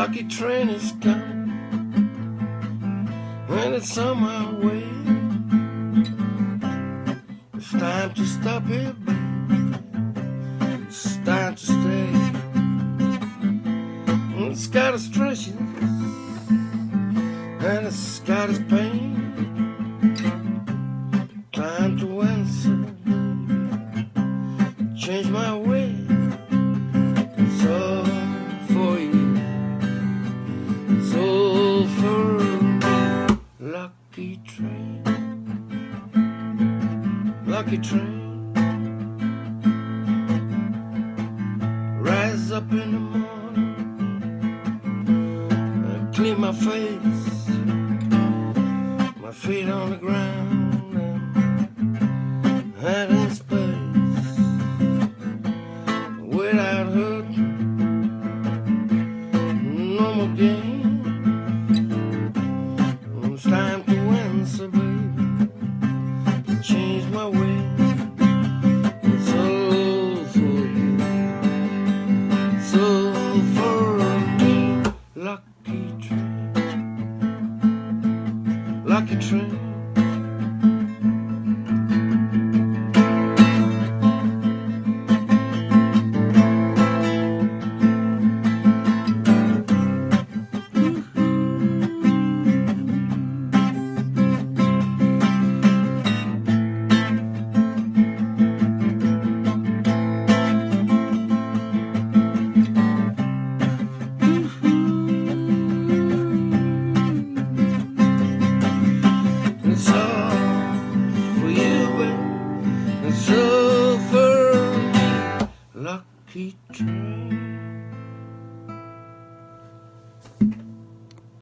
lucky train is coming, and it's on my way. It's time to stop here, baby. It's time to stay. It's got its stretches, and it's got its pain. Time to answer, change my way. It's all for you. It's all for me. Lucky train, lucky train. Rise up in the morning, clean my face, my feet on the ground, and head in space, without hurt, no more game. It's time to answer, baby, change my way. It's all for you, it's all for me. Lucky train, lucky train. It's all for you, baby. It's all for me. Lucky train.